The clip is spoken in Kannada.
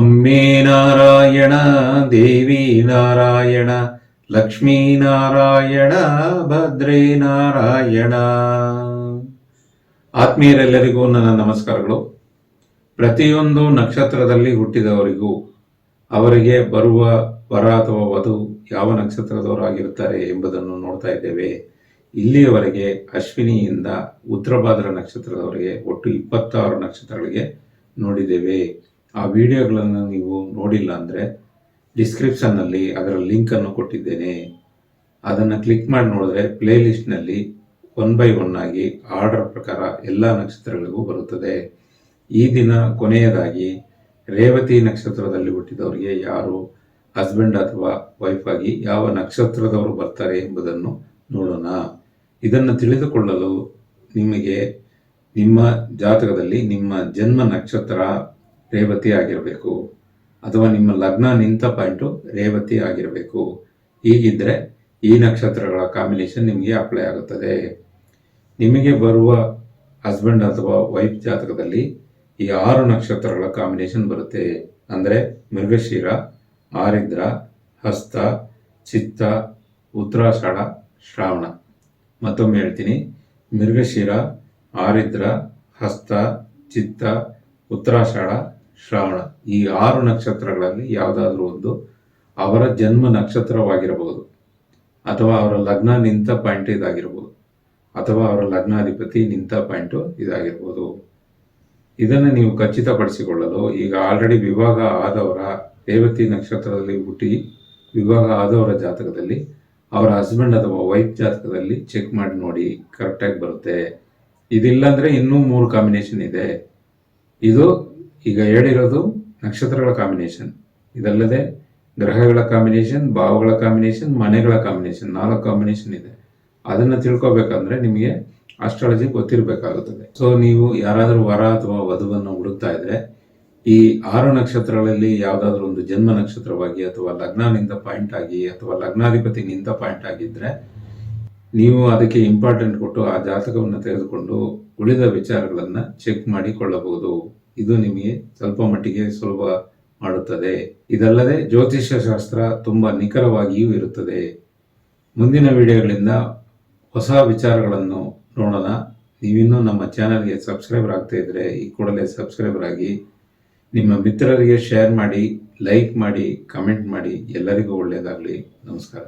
ಅಮ್ಮೇ ನಾರಾಯಣ, ದೇವಿ ನಾರಾಯಣ, ಲಕ್ಷ್ಮೀ ನಾರಾಯಣ, ಭದ್ರೇ ನಾರಾಯಣ. ಆತ್ಮೀಯರೆಲ್ಲರಿಗೂ ನನ್ನ ನಮಸ್ಕಾರಗಳು. ಪ್ರತಿಯೊಂದು ನಕ್ಷತ್ರದಲ್ಲಿ ಹುಟ್ಟಿದವರಿಗೂ ಅವರಿಗೆ ಬರುವ ವರ ಅಥವಾ ವಧು ಯಾವ ನಕ್ಷತ್ರದವರಾಗಿರುತ್ತಾರೆ ಎಂಬುದನ್ನು ನೋಡ್ತಾ ಇದ್ದೇವೆ. ಇಲ್ಲಿಯವರೆಗೆ ಅಶ್ವಿನಿಯಿಂದ ಉತ್ತರಭಾದ್ರ ನಕ್ಷತ್ರದವರೆಗೆ ಒಟ್ಟು 26 ನಕ್ಷತ್ರಗಳಿಗೆ ನೋಡಿದ್ದೇವೆ. ಆ ವಿಡಿಯೋಗಳನ್ನು ನೀವು ನೋಡಿಲ್ಲ ಅಂದರೆ ಡಿಸ್ಕ್ರಿಪ್ಷನ್ನಲ್ಲಿ ಅದರ ಲಿಂಕನ್ನು ಕೊಟ್ಟಿದ್ದೇನೆ. ಅದನ್ನು ಕ್ಲಿಕ್ ಮಾಡಿ ನೋಡಿದ್ರೆ ಪ್ಲೇ ಲಿಸ್ಟ್ನಲ್ಲಿ 1 by 1 ಆಗಿ ಆರ್ಡರ್ ಪ್ರಕಾರ ಎಲ್ಲ ನಕ್ಷತ್ರಗಳಿಗೂ ಬರುತ್ತದೆ. ಈ ದಿನ ಕೊನೆಯದಾಗಿ ರೇವತಿ ನಕ್ಷತ್ರದಲ್ಲಿ ಹುಟ್ಟಿದವರಿಗೆ ಯಾರು ಹಸ್ಬೆಂಡ್ ಅಥವಾ ವೈಫ್ ಆಗಿ ಯಾವ ನಕ್ಷತ್ರದವರು ಬರ್ತಾರೆ ಎಂಬುದನ್ನು ನೋಡೋಣ. ಇದನ್ನು ತಿಳಿದುಕೊಳ್ಳಲು ನಿಮಗೆ ನಿಮ್ಮ ಜಾತಕದಲ್ಲಿ ನಿಮ್ಮ ಜನ್ಮ ನಕ್ಷತ್ರ ರೇವತಿ ಆಗಿರಬೇಕು ಅಥವಾ ನಿಮ್ಮ ಲಗ್ನ ನಿಂತ ಪಾಯಿಂಟು ರೇವತಿ ಆಗಿರಬೇಕು. ಹೀಗಿದ್ದರೆ ಈ ನಕ್ಷತ್ರಗಳ ಕಾಂಬಿನೇಷನ್ ನಿಮಗೆ ಅಪ್ಲೈ ಆಗುತ್ತದೆ. ನಿಮಗೆ ಬರುವ ಹಸ್ಬೆಂಡ್ ಅಥವಾ ವೈಫ್ ಜಾತಕದಲ್ಲಿ ಈ 6 ನಕ್ಷತ್ರಗಳ ಕಾಂಬಿನೇಷನ್ ಬರುತ್ತೆ. ಅಂದರೆ ಮೃಗಶಿರ, ಆರಿದ್ರ, ಹಸ್ತ, ಚಿತ್ತ, ಉತ್ತರಾಷಾಢ, ಶ್ರಾವಣ. ಮತ್ತೊಮ್ಮೆ ಹೇಳ್ತೀನಿ, ಮೃಗಶಿರ, ಆರಿದ್ರ, ಹಸ್ತ, ಚಿತ್ತ, ಉತ್ತರಾಷಾಢ, ಶ್ರಾವಣ. ಈ 6 ನಕ್ಷತ್ರಗಳಲ್ಲಿ ಯಾವುದಾದ್ರೂ ಒಂದು ಅವರ ಜನ್ಮ ನಕ್ಷತ್ರವಾಗಿರಬಹುದು, ಅಥವಾ ಅವರ ಲಗ್ನ ನಿಂತ ಪಾಯಿಂಟ್ ಇದಾಗಿರ್ಬೋದು, ಅಥವಾ ಅವರ ಲಗ್ನಾಧಿಪತಿ ನಿಂತ ಪಾಯಿಂಟು ಇದಾಗಿರ್ಬೋದು. ಇದನ್ನು ನೀವು ಖಚಿತಪಡಿಸಿಕೊಳ್ಳಲು ಈಗ ಆಲ್ರೆಡಿ ವಿವಾಹ ಆದವರ ರೇವತಿ ನಕ್ಷತ್ರದಲ್ಲಿ ಹುಟ್ಟಿ ವಿವಾಹ ಆದವರ ಜಾತಕದಲ್ಲಿ ಅವರ ಹಸ್ಬೆಂಡ್ ಅಥವಾ ವೈಫ್ ಜಾತಕದಲ್ಲಿ ಚೆಕ್ ಮಾಡಿ ನೋಡಿ, ಕರೆಕ್ಟಾಗಿ ಬರುತ್ತೆ. ಇದಿಲ್ಲಾಂದರೆ ಇನ್ನೂ 3 ಕಾಂಬಿನೇಷನ್ ಇದೆ. ಇದು ಈಗ ಹೇಳಿರೋದು ನಕ್ಷತ್ರಗಳ ಕಾಂಬಿನೇಷನ್. ಇದಲ್ಲದೆ ಗ್ರಹಗಳ ಕಾಂಬಿನೇಷನ್, ಭಾವಗಳ ಕಾಂಬಿನೇಷನ್, ಮನೆಗಳ ಕಾಂಬಿನೇಷನ್, 4 ಕಾಂಬಿನೇಷನ್ ಇದೆ. ಅದನ್ನು ತಿಳ್ಕೊಬೇಕಂದ್ರೆ ನಿಮಗೆ ಆಸ್ಟ್ರಾಲಜಿ ಗೊತ್ತಿರಬೇಕಾಗುತ್ತದೆ. ಸೊ ನೀವು ಯಾರಾದರೂ ವರ ಅಥವಾ ವಧುವನ್ನು ಹುಡುಕ್ತಾ ಇದ್ರೆ ಈ 6 ನಕ್ಷತ್ರಗಳಲ್ಲಿ ಯಾವುದಾದ್ರೂ ಒಂದು ಜನ್ಮ ನಕ್ಷತ್ರವಾಗಿ ಅಥವಾ ಲಗ್ನ ನಿಂತ ಪಾಯಿಂಟ್ ಆಗಿ ಅಥವಾ ಲಗ್ನಾಧಿಪತಿ ನಿಂತ ಪಾಯಿಂಟ್ ಆಗಿದ್ರೆ ನೀವು ಅದಕ್ಕೆ ಇಂಪಾರ್ಟೆಂಟ್ ಕೊಟ್ಟು ಆ ಜಾತಕವನ್ನು ತೆಗೆದುಕೊಂಡು ಉಳಿದ ವಿಚಾರಗಳನ್ನು ಚೆಕ್ ಮಾಡಿಕೊಳ್ಳಬಹುದು. ಇದು ನಿಮಗೆ ಸ್ವಲ್ಪ ಮಟ್ಟಿಗೆ ಸುಲಭ ಮಾಡುತ್ತದೆ. ಇದಲ್ಲದೆ ಜ್ಯೋತಿಷ್ಯ ಶಾಸ್ತ್ರ ತುಂಬಾ ನಿಖರವಾಗಿಯೂ ಇರುತ್ತದೆ. ಮುಂದಿನ ವಿಡಿಯೋಗಳಿಂದ ಹೊಸ ವಿಚಾರಗಳನ್ನು ನೋಡೋಣ. ನೀವಿನ್ನೂ ನಮ್ಮ ಚಾನಲ್ಗೆ ಸಬ್ಸ್ಕ್ರೈಬರ್ ಆಗ್ತಾ ಇದ್ರೆ ಈ ಕೂಡಲೇ ಸಬ್ಸ್ಕ್ರೈಬರ್ ಆಗಿ, ನಿಮ್ಮ ಮಿತ್ರರಿಗೆ ಶೇರ್ ಮಾಡಿ, ಲೈಕ್ ಮಾಡಿ, ಕಮೆಂಟ್ ಮಾಡಿ. ಎಲ್ಲರಿಗೂ ಒಳ್ಳೆಯದಾಗಲಿ. ನಮಸ್ಕಾರ.